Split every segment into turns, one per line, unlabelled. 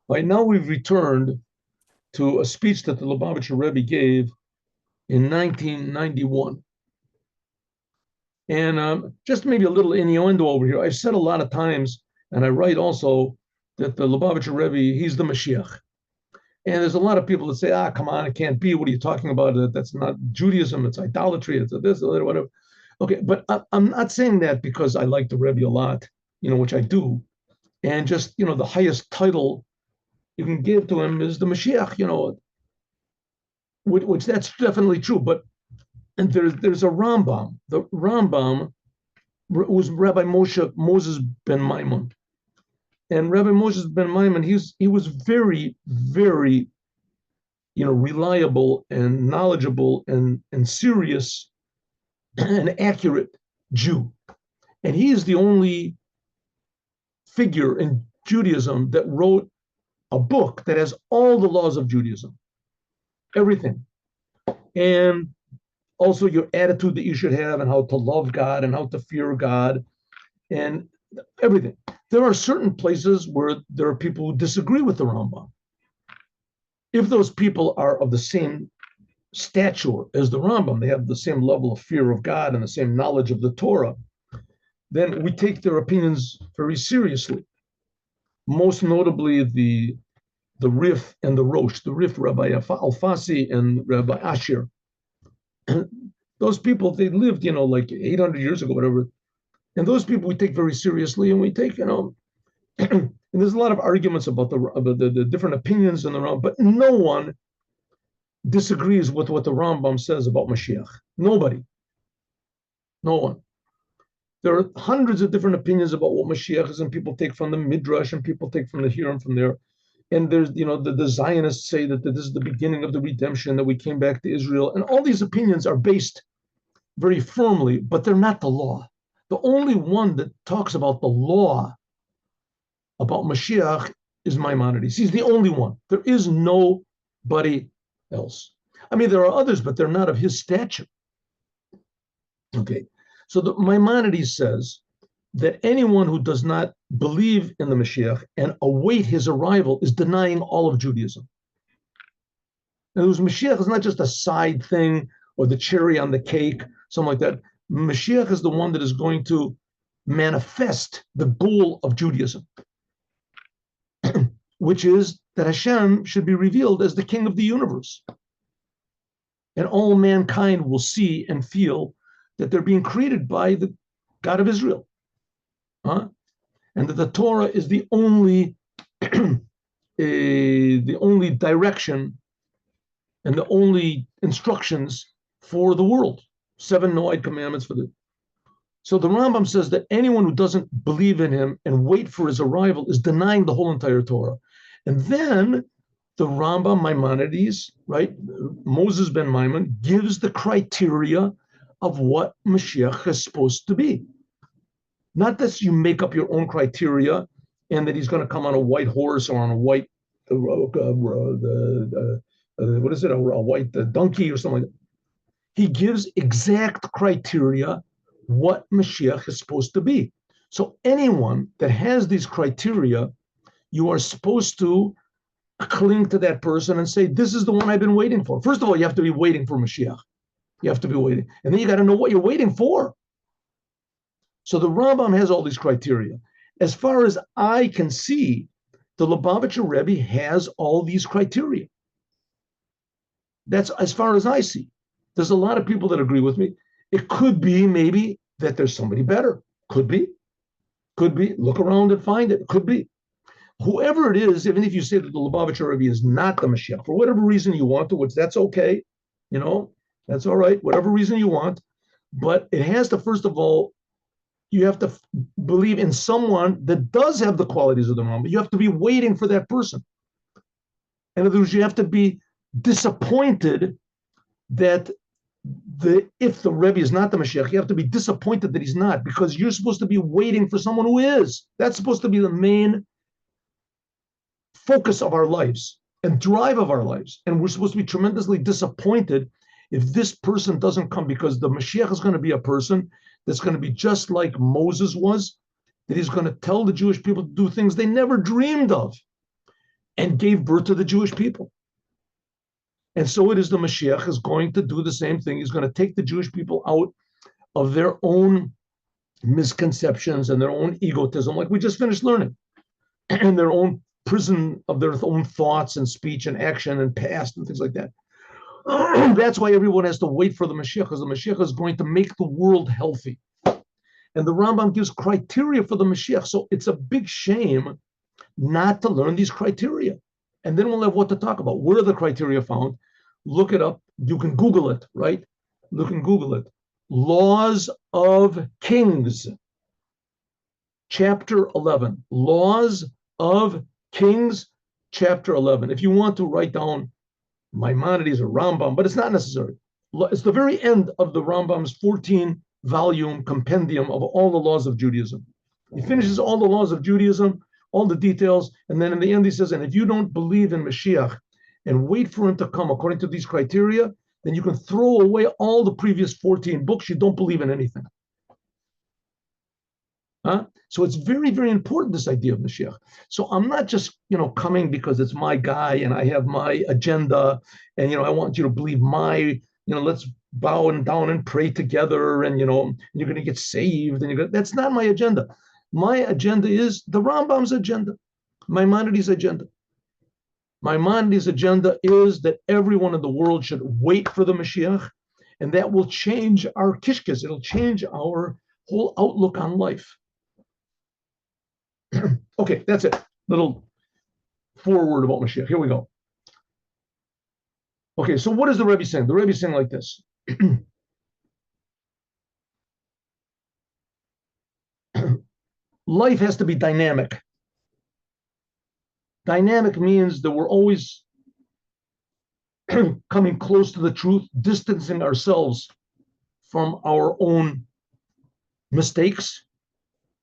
Right now, we've returned to a speech that the Lubavitcher Rebbe gave in 1991. And just maybe a little innuendo over here. I've said a lot of times, and I write also, that the Lubavitcher Rebbe, he's the Moshiach. And there's a lot of people that say, come on, it can't be. What are you talking about? That's not Judaism. It's idolatry. It's this, whatever. Okay, but I'm not saying that because I like the Rebbe a lot, which I do. And just, the highest title you can give to him is the Moshiach, which that's definitely true. But and there's a Rambam. The Rambam was Rabbi Moses ben Maimon. And Rabbi Moses ben Maimon, he was very, very, reliable and knowledgeable and serious and accurate Jew. And he is the only figure in Judaism that wrote a book that has all the laws of Judaism, everything. And also your attitude that you should have and how to love God and how to fear God and everything. There are certain places where there are people who disagree with the Rambam. If those people are of the same stature as the Rambam, they have the same level of fear of God and the same knowledge of the Torah, then we take their opinions very seriously. Most notably, the Rif and the Rosh, the Rif, Rabbi Alfasi and Rabbi Asher. Those people, they lived, like 800 years ago, whatever. And those people we take very seriously, and we take, and there's a lot of arguments about the different opinions in the Rambam, but no one disagrees with what the Rambam says about Moshiach. Nobody. No one. There are hundreds of different opinions about what Moshiach is, and people take from the Midrash, and people take from the here and from there. And there's, the Zionists say that this is the beginning of the redemption, that we came back to Israel. And all these opinions are based very firmly, but they're not the law. The only one that talks about the law about Mashiach is Maimonides. He's the only one. There is nobody else. I mean, there are others, but they're not of his stature. Okay, so the Maimonides says that anyone who does not believe in the Mashiach and await his arrival is denying all of Judaism. And Mashiach is not just a side thing or the cherry on the cake, something like that. Mashiach is the one that is going to manifest the goal of Judaism, which is that Hashem should be revealed as the king of the universe. And all mankind will see and feel that they're being created by the God of Israel. And that the Torah is the only direction and the only instructions for the world. 7 Noahide commandments for the. So the Rambam says that anyone who doesn't believe in him and wait for his arrival is denying the whole entire Torah. And then the Rambam Maimonides, right, Moses ben Maimon, gives the criteria of what Mashiach is supposed to be. Not that you make up your own criteria and that he's going to come on a white horse or on a white, a white donkey or something like that. He gives exact criteria what Mashiach is supposed to be. So anyone that has these criteria, you are supposed to cling to that person and say, this is the one I've been waiting for. First of all, you have to be waiting for Mashiach. You have to be waiting. And then you got to know what you're waiting for. So the Rambam has all these criteria. As far as I can see, the Lubavitcher Rebbe has all these criteria. That's as far as I see. There's a lot of people that agree with me. It could be maybe that there's somebody better. Could be. Could be. Look around and find it. Could be. Whoever it is, even if you say that the Lubavitcher Rebbe is not the Mashiach, for whatever reason you want to, which that's okay, that's all right, whatever reason you want. But it has to, first of all, you have to believe in someone that does have the qualities of the Rambam. You have to be waiting for that person. In other words, you have to be disappointed that if the Rebbe is not the Mashiach, you have to be disappointed that he's not, because you're supposed to be waiting for someone who is. That's supposed to be the main focus of our lives and drive of our lives. And we're supposed to be tremendously disappointed if this person doesn't come, because the Mashiach is going to be a person that's going to be just like Moses was, that he's going to tell the Jewish people to do things they never dreamed of, and gave birth to the Jewish people. And so it is the Moshiach is going to do the same thing. He's going to take the Jewish people out of their own misconceptions and their own egotism, like we just finished learning, and their own prison of their own thoughts and speech and action and past and things like that. That's why everyone has to wait for the Moshiach, because the Moshiach is going to make the world healthy. And the Rambam gives criteria for the Moshiach. So it's a big shame not to learn these criteria. And then we'll have what to talk about. Where are the criteria found? Look it up. You can Google it, right? Look and Google it. Laws of Kings, chapter 11. Laws of Kings, chapter 11. If you want to write down Maimonides or Rambam, but it's not necessary. It's the very end of the Rambam's 14-volume compendium of all the laws of Judaism. He finishes all the laws of Judaism, all the details, and then in the end he says, and if you don't believe in Mashiach and wait for him to come according to these criteria, then you can throw away all the previous 14 books. You don't believe in anything. Huh? So it's very, very important, this idea of Mashiach. So I'm not just, coming because it's my guy and I have my agenda and, I want you to believe my, let's bow down and pray together and, you're going to get saved. And that's not my agenda. My agenda is the Rambam's agenda, Maimonides' agenda. Maimonides' agenda is that everyone in the world should wait for the Mashiach, and that will change our kishkes. It'll change our whole outlook on life. Okay, that's it. Little foreword about Mashiach. Here we go. Okay, so what is the Rebbe saying? The Rebbe is saying like this. Life has to be dynamic. Dynamic means that we're always coming close to the truth, distancing ourselves from our own mistakes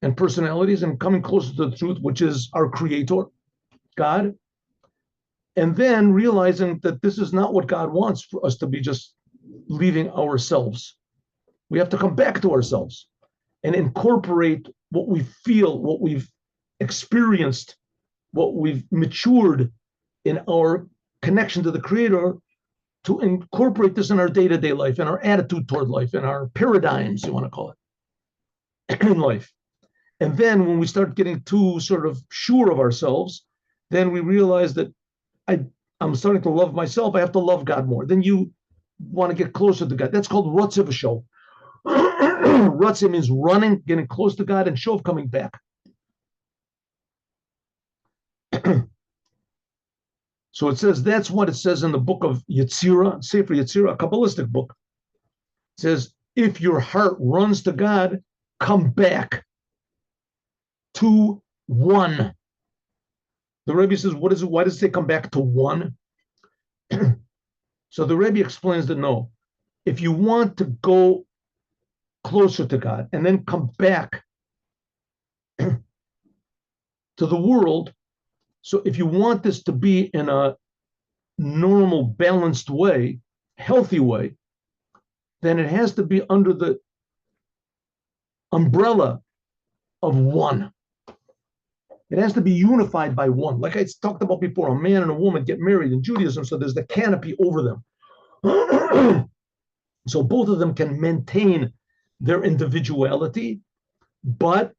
and personalities and coming closer to the truth, which is our creator, God. And then realizing that this is not what God wants for us to be just leaving ourselves. We have to come back to ourselves and incorporate what we feel, what we've experienced, what we've matured in our connection to the Creator, to incorporate this in our day-to-day life, in our attitude toward life, in our paradigms, you want to call it, in life. And then when we start getting too sort of sure of ourselves, then we realize that I'm starting to love myself. I have to love God more. Then you want to get closer to God. That's called Rutziv Shov. Rutziv means running, getting close to God, and Shov coming back. So it says, that's what it says in the book of Yetzirah, Sefer Yetzirah, a Kabbalistic book. It says, if your heart runs to God, come back to one. The Rebbe says, what is it? Why does it say come back to one? So the Rebbe explains that no, if you want to go closer to God and then come back to the world, so if you want this to be in a normal, balanced way, healthy way, then it has to be under the umbrella of one. It has to be unified by one. Like I talked about before, a man and a woman get married in Judaism, so there's the canopy over them. So both of them can maintain their individuality, but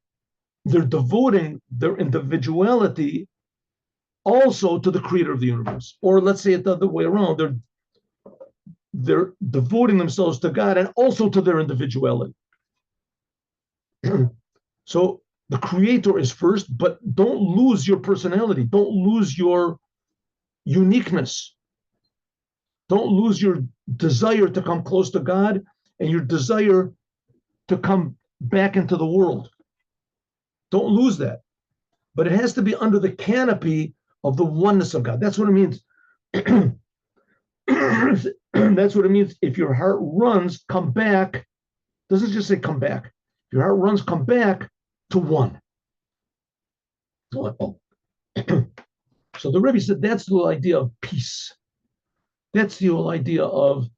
they're devoting their individuality also to the creator of the universe. Or let's say it the other way around, they're devoting themselves to God and also to their individuality. So the creator is first, but don't lose your personality. Don't lose your uniqueness. Don't lose your desire to come close to God and your desire to come back into the world. Don't lose that. But it has to be under the canopy of the oneness of God. That's what it means. That's what it means. If your heart runs, come back. It doesn't just say come back. If your heart runs, come back to one. So the Rebbe said that's the idea of peace. That's the whole idea of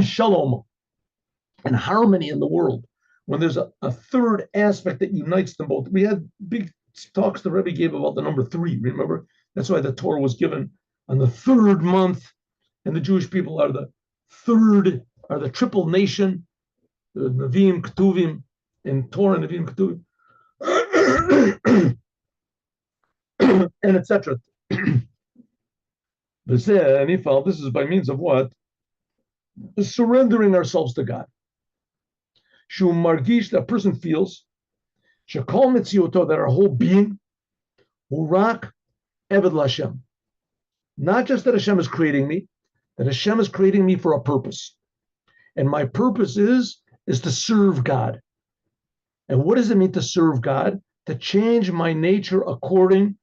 shalom and harmony in the world, when there's a third aspect that unites them both. We had big talks the Rebbe gave about the number three, remember? That's why the Torah was given on the third month, and the Jewish people are the triple nation, the Nevi'im, Ketuvim, and Torah, Nevi'im, Ketuvim, and etc. This is by means of what? Surrendering ourselves to God. Shu margish, that person feels, shekol mitziuto, that our whole being, urak eved l'Hashem. Not just that Hashem is creating me, that Hashem is creating me for a purpose. And my purpose is to serve God. And what does it mean to serve God? To change my nature according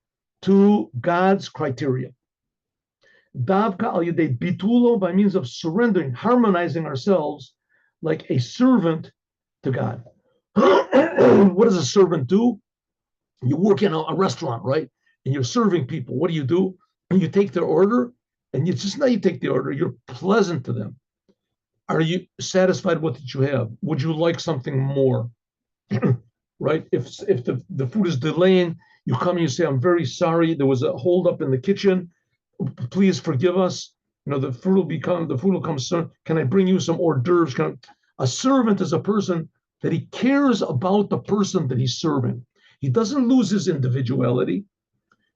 to God's criteria. Davka al yedei bitulo, by means of surrendering, harmonizing ourselves like a servant to God. What does a servant do? You work in a restaurant, right? And you're serving people. What do? You take their order, and you take the order. You're pleasant to them. Are you satisfied with what you have? Would you like something more? Right? If the food is delaying, you come and you say, I'm very sorry. There was a holdup in the kitchen. Please forgive us. The food will come soon. Can I bring you some hors d'oeuvres? A servant is a person that he cares about the person that he's serving. He doesn't lose his individuality.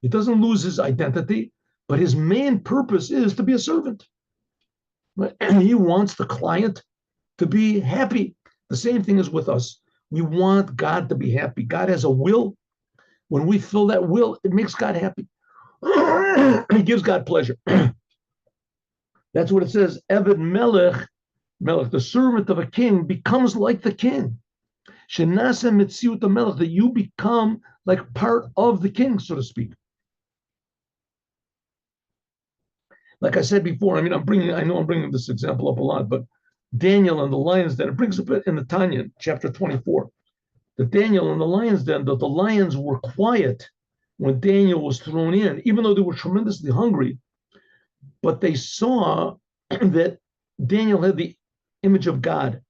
He doesn't lose his identity, but his main purpose is to be a servant. Right? And he wants the client to be happy. The same thing is with us. We want God to be happy. God has a will. When we fill that will, it makes God happy. It gives God pleasure. That's what it says. Eved Melech, the servant of a king, becomes like the king. Shenase mitziut melech, that you become like part of the king, so to speak. Like I said before, I know I'm bringing this example up a lot, but Daniel and the lion's den, it brings up in the Tanya, chapter 24. The Daniel and the lion's den, the lions were quiet when Daniel was thrown in, even though they were tremendously hungry, but they saw that Daniel had the image of God,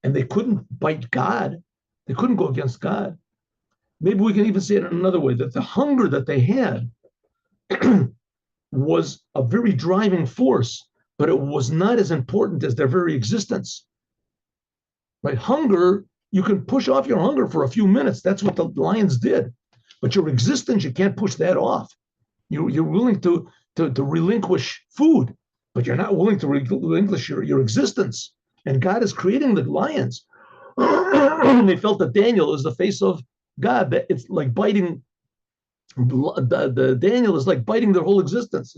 and they couldn't bite God. They couldn't go against God. Maybe we can even say it in another way, that the hunger that they had was a very driving force, but it was not as important as their very existence. Right? Hunger, you can push off your hunger for a few minutes. That's what the lions did. But your existence, you can't push that off. You're willing to relinquish food, but you're not willing to relinquish your existence. And God is creating the lions. They felt that Daniel is the face of God. That it's like biting. The Daniel is like biting their whole existence.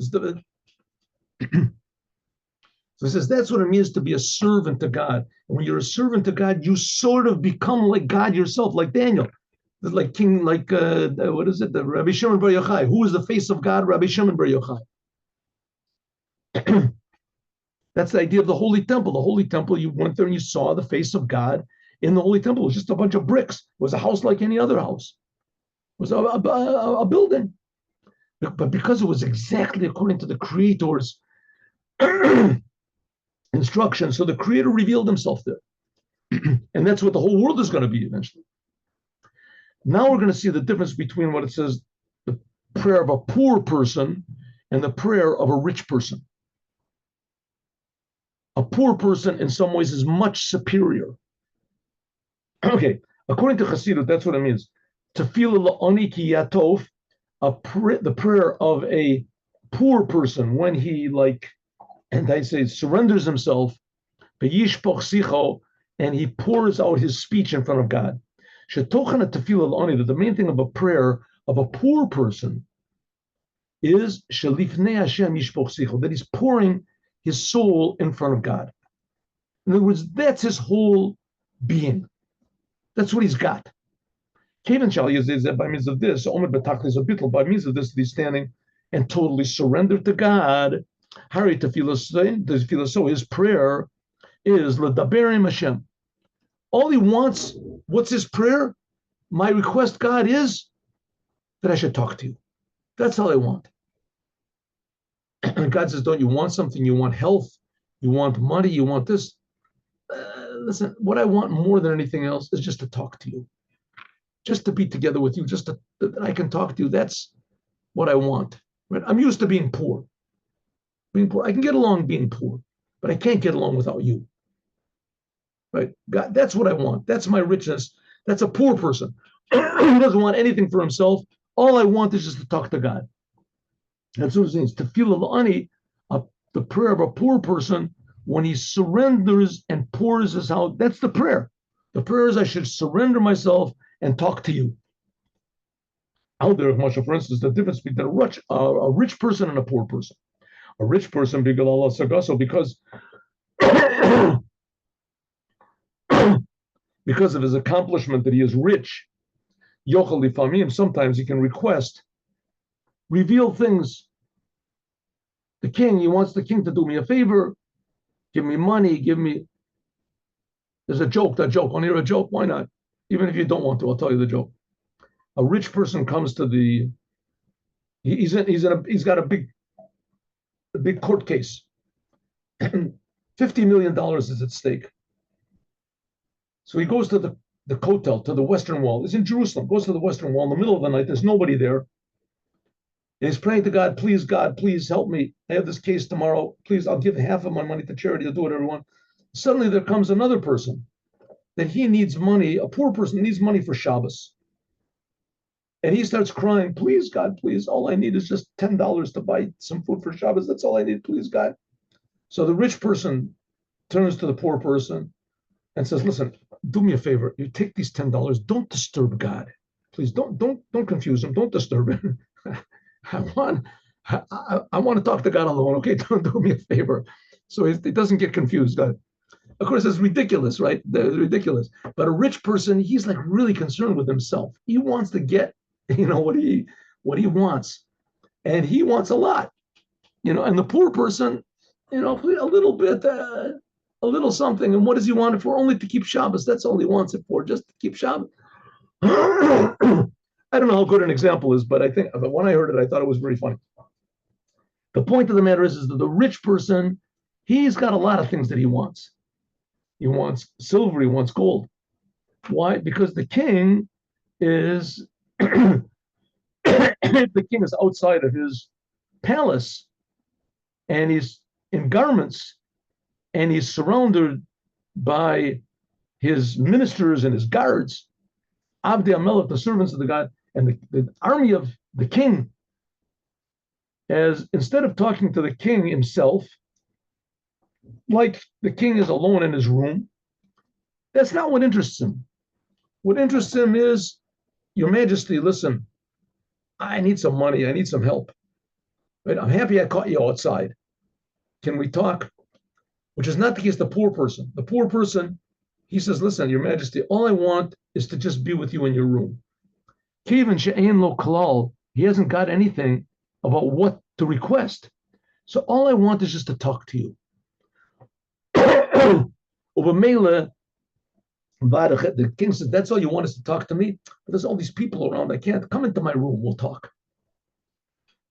So he says that's what it means to be a servant to God. And when you're a servant to God, you sort of become like God yourself, like Daniel, like King, what is it? The Rabbi Shimon Bar Yochai. Who is the face of God? Rabbi Shimon Bar Yochai. That's the idea of the Holy Temple. The Holy Temple, you went there and you saw the face of God in the Holy Temple. It was just a bunch of bricks. It was a house like any other house. It was a building. But because it was exactly according to the Creator's instruction, so the Creator revealed himself there. And that's what the whole world is going to be eventually. Now we're going to see the difference between what it says, the prayer of a poor person and the prayer of a rich person. A poor person in some ways is much superior. Okay, according to Chassidut, that's what it means. Tefillah la'oni ki yatov, the prayer of a poor person when he surrenders himself, and he pours out his speech in front of God. That the main thing of a prayer of a poor person is that he's pouring his soul in front of God. In other words, that's his whole being. That's what he's got. Kavan Shali is that by means of this, by means of this, he's standing and totally surrendered to God. Hari tefillah, so his prayer is l'daber Hashem. All he wants, what's his prayer? My request, God, is that I should talk to you. That's all I want. And God says, don't you want something? You want health? You want money? You want this? listen, what I want more than anything else is just to talk to you, just to be together with you, just that I can talk to you. That's what I want. Right? I'm used to being poor. Being poor, I can get along being poor, but I can't get along without you. Right? God, that's what I want. That's my richness. That's a poor person who doesn't want anything for himself. All I want is just to talk to God. That's what it means. To feel ani, the prayer of a poor person when he surrenders and pours his out. That's the prayer. The prayer is I should surrender myself and talk to you. Out there, Moshe, for instance, the difference between a rich person and a poor person. A rich person, because because of his accomplishment that he is rich, yochel lifamim, sometimes he can request, reveal things. The king, he wants the king to do me a favor, give me money, there's a joke, want to hear a joke? Why not? Even if you don't want to, I'll tell you the joke. A rich person comes to he's got a big court case. $50 million is at stake. So he goes to the Kotel, to the Western Wall. It's in Jerusalem. Goes to the Western Wall in the middle of the night. There's nobody there. And he's praying to God, God, please help me. I have this case tomorrow. Please, I'll give half of my money to charity. I'll do whatever I want. Suddenly there comes another person that he needs money. A poor person needs money for Shabbos. And he starts crying, please, God, please. All I need is just $10 to buy some food for Shabbos. That's all I need, please, God. So the rich person turns to the poor person and says, listen, do me a favor. You take these $10. Don't disturb God. Please don't confuse him. Don't disturb him. I want to talk to God alone. Okay, don't do me a favor. So he doesn't get confused. God. Of course, it's ridiculous, right? It's ridiculous. But a rich person, he's like really concerned with himself. He wants to get, what he wants, and he wants a lot, And the poor person, a little bit, a little something. And what does he want it for? Only to keep Shabbos. That's all he wants it for, just to keep Shabbos. I don't know how good an example is, but I think when I heard it, I thought it was very funny. The point of the matter is that the rich person, he's got a lot of things that he wants. He wants silver, he wants gold. Why? Because the king is the king is outside of his palace, and he's in garments, and he's surrounded by his ministers and his guards, Avdei Amelech, the servants of the God, and the army of the king. As instead of talking to the king himself, like the king is alone in his room, that's not what interests him. What interests him is, Your Majesty, listen, I need some money, I need some help. Right? I'm happy I caught you outside. Can we talk? Which is not the case of the poor person. The poor person, he says, listen, Your Majesty, all I want is to just be with you in your room. Kevin she'ein lo klal, he hasn't got anything about what to request. So all I want is just to talk to you. The king said, that's all you want is to talk to me? But there's all these people around. I can't. Come into my room. We'll talk.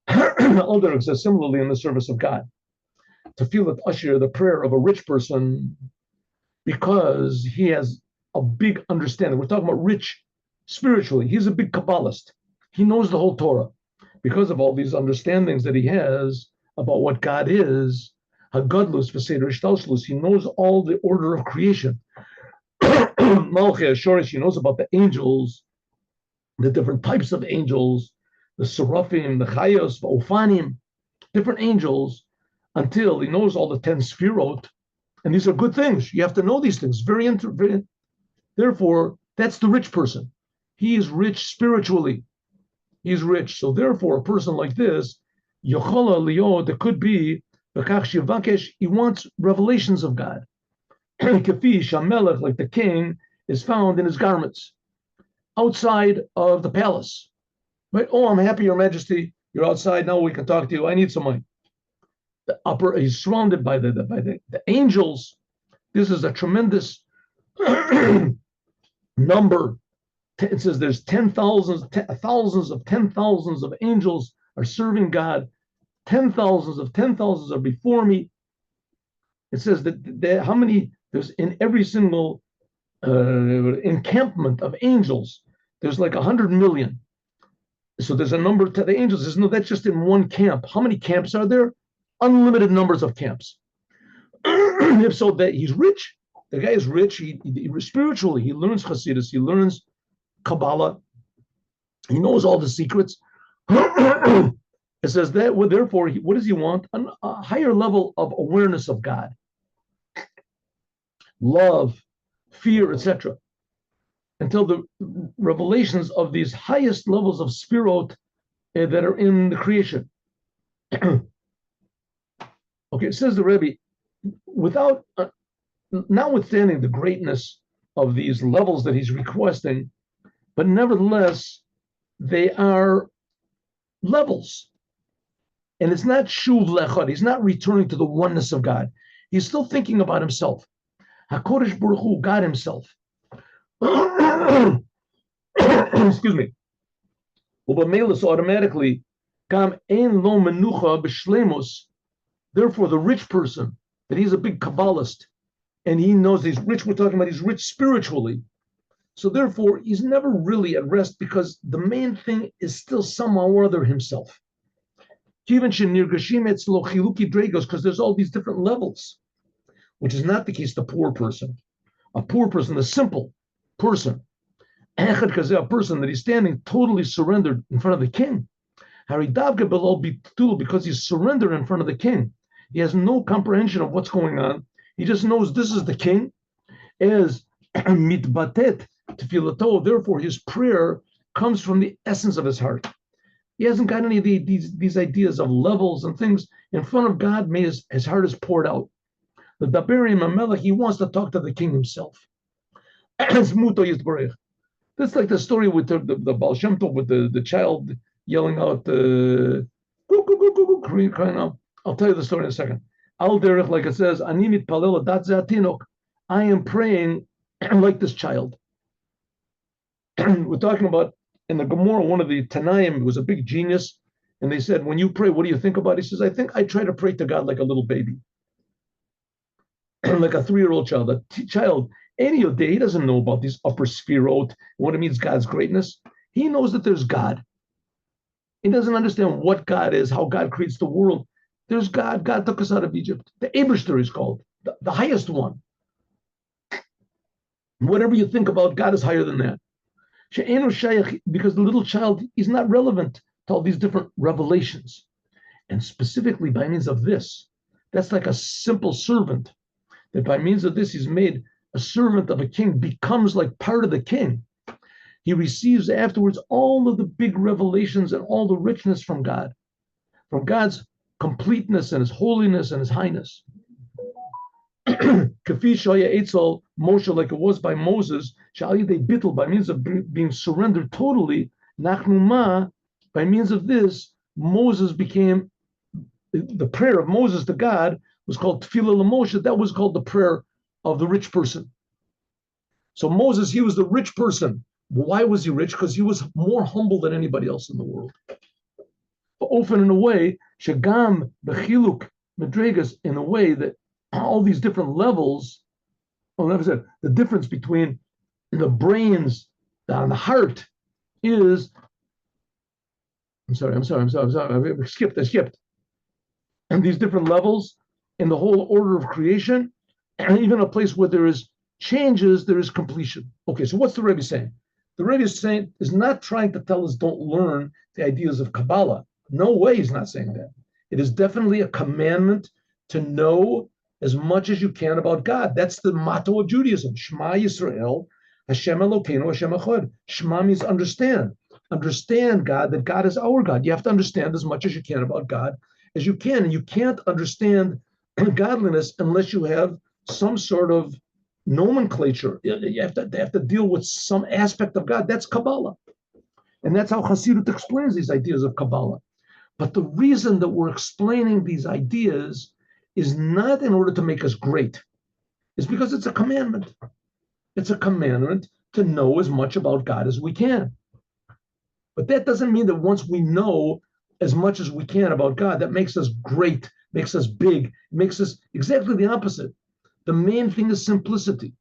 Elder says similarly in the service of God. To feel that usher, the prayer of a rich person, because he has a big understanding. We're talking about rich spiritually. He's a big Kabbalist. He knows the whole Torah. Because of all these understandings that he has about what God is, Hagadlus v'Seder Shtalshlus, he knows all the order of creation. Malchut Shorish, he knows about the angels, the different types of angels, the Seraphim, the Chayos, the Ophanim, different angels, until he knows all the 10 Sfirot. And these are good things. You have to know these things. Very. Therefore, that's the rich person. He is rich spiritually. He's rich. So therefore, a person like this, Yochola Leo, that could be, he wants revelations of God. Kafish Hamelech, like the king, is found in his garments outside of the palace. Right? Oh, I'm happy, Your Majesty. You're outside now. We can talk to you. I need some money. He's surrounded by the angels. This is a tremendous number. It says there's thousands of 10,000s of angels are serving God. 10,000s of 10,000s are before me. It says that how many There's in every single encampment of angels, there's like 100 million. So there's a number to the angels. There's no, that's just in one camp. How many camps are there? Unlimited numbers of camps. If so, that he's rich. The guy is rich. He spiritually, he learns Hasidus, he learns Kabbalah, he knows all the secrets. It says that, well, therefore, what does he want? A higher level of awareness of God, love, fear, etc. Until the revelations of these highest levels of spirit that are in the creation. Okay, it says the Rebbe, without, notwithstanding the greatness of these levels that he's requesting, but nevertheless, they are levels. And it's not shuv lechad. He's not returning to the oneness of God. He's still thinking about himself. HaKodesh Baruch Hu, God himself. Excuse me. Ubamelis automatically, kam ein lo menucha b'shlemus. Therefore, the rich person, that he's a big Kabbalist, and he knows he's rich, we're talking about he's rich spiritually. So therefore, he's never really at rest because the main thing is still somehow or other himself. Because there's all these different levels, which is not the case the poor person. A poor person, the simple person, a person that he's standing totally surrendered in front of the king. Because he's surrendered in front of the king. He has no comprehension of what's going on. He just knows this is the king. As mitbatet tefilato, therefore his prayer comes from the essence of his heart. He hasn't got any of these ideas of levels and things. In front of God, his heart is poured out. The Daberim Amelech, he wants to talk to the king himself. That's like the story with the Baal Shem Tov, with the child yelling out, crying out. I'll tell you the story in a second. Al derech, like it says, Ani mitpalel dat ze atinok. I am praying like this child. We're talking about in the Gemara, one of the Tanaim was a big genius, and they said, when you pray, what do you think about? He says, I think I try to pray to God like a little baby, like a 3-year-old child. A child, any day, he doesn't know about these upper spherot, what it means, God's greatness. He knows that there's God. He doesn't understand what God is, how God creates the world. There's God. God took us out of Egypt. The Eibishter is called, the highest one. Whatever you think about, God is higher than that. Because the little child is not relevant to all these different revelations. And specifically by means of this, that's like a simple servant, that by means of this, he's made a servant of a king, becomes like part of the king. He receives afterwards all of the big revelations and all the richness from God, from God's completeness and his holiness and his highness. Moshe, like it was by Moses, by means of being surrendered totally, by means of this, Moses became, the prayer of Moses to God was called Tefillah Moshe. That was called the prayer of the rich person. So Moses, he was the rich person. Why was he rich? Because he was more humble than anybody else in the world. But often in a way, Shagam, Bechiluk, Madregas, in a way that all these different levels, the difference between the brains and the heart is, I skipped. And these different levels in the whole order of creation, and even a place where there is changes, there is completion. Okay, so what's the Rebbe saying? The Rebbe is not trying to tell us don't learn the ideas of Kabbalah. No way he's not saying that. It is definitely a commandment to know as much as you can about God. That's the motto of Judaism. Shema Yisrael, Hashem Elokeinu, Hashem Echad. Shema means understand. Understand God, that God is our God. You have to understand as much as you can about God as you can. And you can't understand godliness unless you have some sort of nomenclature. They have to deal with some aspect of God. That's Kabbalah. And that's how Hasidut explains these ideas of Kabbalah. But the reason that we're explaining these ideas is not in order to make us great. It's because it's a commandment. It's a commandment to know as much about God as we can. But that doesn't mean that once we know as much as we can about God, that makes us great, makes us big, makes us exactly the opposite. The main thing is simplicity.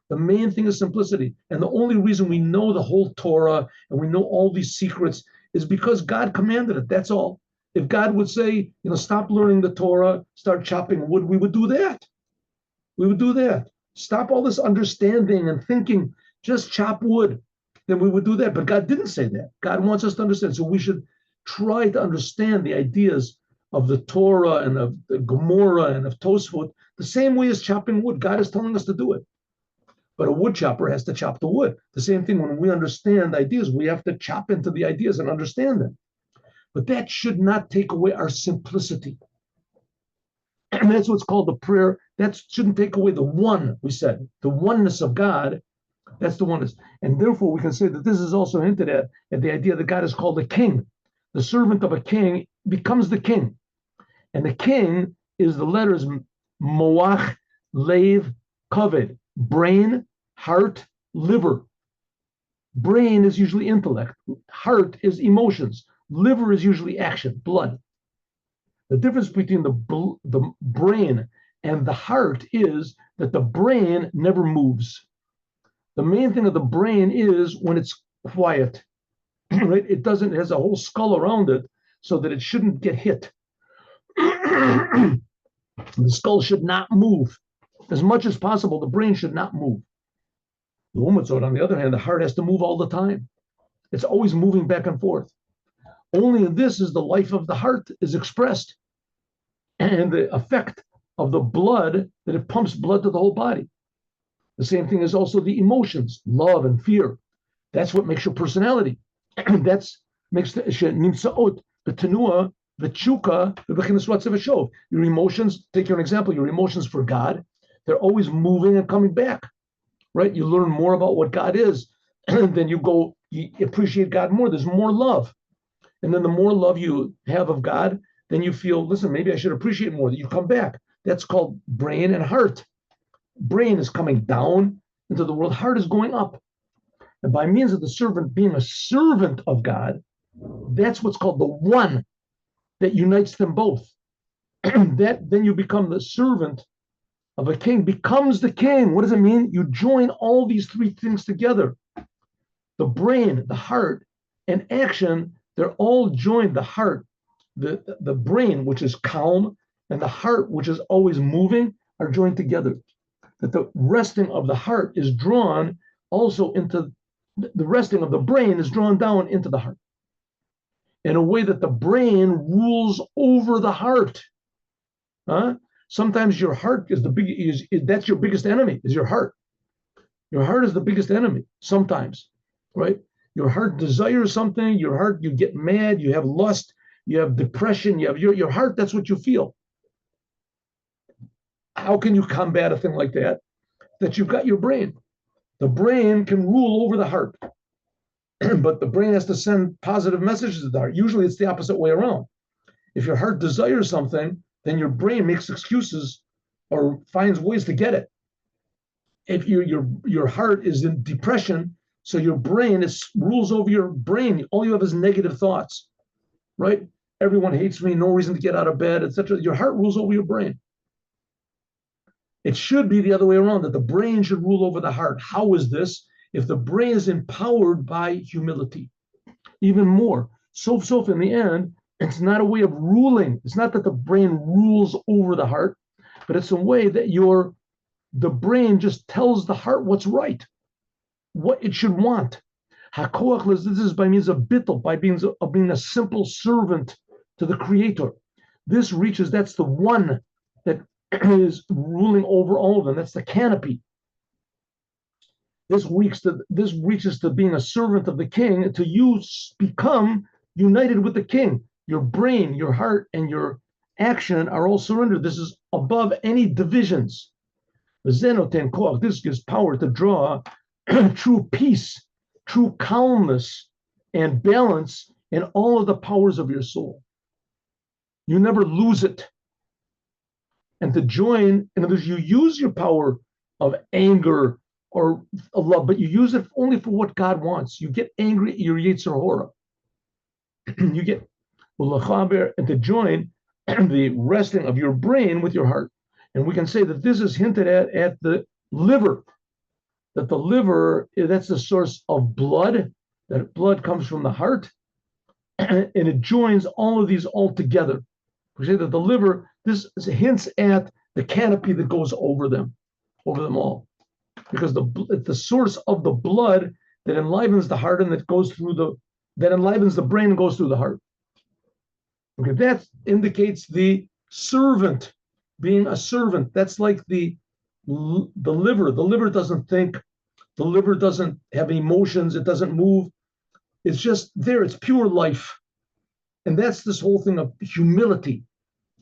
The main thing is simplicity. And the only reason we know the whole Torah and we know all these secrets is because God commanded it. That's all. If God would say, stop learning the Torah, start chopping wood, we would do that. We would do that. Stop all this understanding and thinking, just chop wood. Then we would do that. But God didn't say that. God wants us to understand. So we should try to understand the ideas of the Torah and of the Gemara and of Tosfot the same way as chopping wood. God is telling us to do it. But a wood chopper has to chop the wood. The same thing when we understand ideas, we have to chop into the ideas and understand them. But that should not take away our simplicity. And that's what's called the prayer. That shouldn't take away the one, we said, the oneness of God. That's the oneness. And therefore, we can say that this is also hinted at the idea that God is called a king. The servant of a king becomes the king. And the king is the letters Moach, Lev, Kaved, brain, heart, liver. Brain is usually intellect. Heart is emotions. Liver is usually action, blood. The difference between the brain and the heart is that the brain never moves. The main thing of the brain is when it's quiet, right? It has a whole skull around it so that it shouldn't get hit. The skull should not move. As much as possible, the brain should not move. The woman's on the other hand, the heart has to move all the time. It's always moving back and forth. Only in this is the life of the heart is expressed and the effect of the blood, that it pumps blood to the whole body. The same thing is also the emotions, love and fear. That's what makes your personality. That makes the nimsaot, the tenua, the chuka, the bechinas ratzav v'shov. Your emotions, take your example, your emotions for God, they're always moving and coming back, right? You learn more about what God is, and then you appreciate God more. There's more love. And then the more love you have of God, then you feel, listen, maybe I should appreciate more, that you come back. That's called brain and heart. Brain is coming down into the world. Heart is going up. And by means of the servant being a servant of God, that's what's called the one that unites them both. That then you become the servant of a king, becomes the king. What does it mean? You join all these three things together. The brain, the heart, and action, they're all joined. The heart, the brain, which is calm, and the heart, which is always moving, are joined together. That the resting of the heart is drawn also into the resting of the brain is drawn down into the heart in a way that the brain rules over the heart. Sometimes your heart is that's your biggest enemy, is your heart. Your heart is the biggest enemy sometimes, right? Your heart desires something, your heart, you get mad, you have lust, you have depression, you have your heart, that's what you feel. How can you combat a thing like that? That you've got your brain. The brain can rule over the heart, but the brain has to send positive messages to the heart. Usually it's the opposite way around. If your heart desires something, then your brain makes excuses or finds ways to get it. If your heart is in depression, so your brain rules over your brain. All you have is negative thoughts, right? Everyone hates me, no reason to get out of bed, etc. Your heart rules over your brain. It should be the other way around, that the brain should rule over the heart. How is this? If the brain is empowered by humility, even more. So in the end, it's not a way of ruling. It's not that the brain rules over the heart, but it's a way that the brain just tells the heart what's right, what it should want. Hakoach, this is by means of bittul, by means of being a simple servant to the Creator. That's the one that is ruling over all of them. That's the canopy. This reaches to being a servant of the king, to you become united with the king. Your brain, your heart, and your action are all surrendered. This is above any divisions. This gives power to draw true peace, true calmness, and balance in all of the powers of your soul. You never lose it. And to join, in other words, you use your power of anger or love, but you use it only for what God wants. You get angry, your Yetzer Hora. You get and to join the resting of your brain with your heart. And we can say that this is hinted at the liver, that the liver, that's the source of blood, that blood comes from the heart, and it joins all of these all together. We say that the liver, this hints at the canopy that goes over them all, because the source of the blood that enlivens the heart and that enlivens the brain and goes through the heart. Okay, that indicates the servant, being a servant. That's like the liver. The liver doesn't think. The liver doesn't have emotions. It doesn't move. It's just there. It's pure life. And that's this whole thing of humility,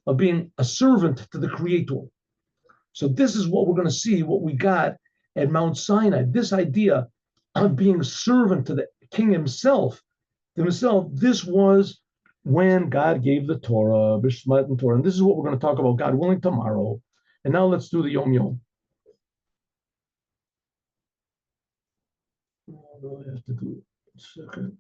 of being a servant to the Creator. So this is what we're going to see, what we got at Mount Sinai, this idea of being a servant to the king himself. This was when God gave the Torah, Bishmat and Torah. And this is what we're going to talk about, God willing, tomorrow. And now let's do the Yom Yom. What do I have to do? 1 second.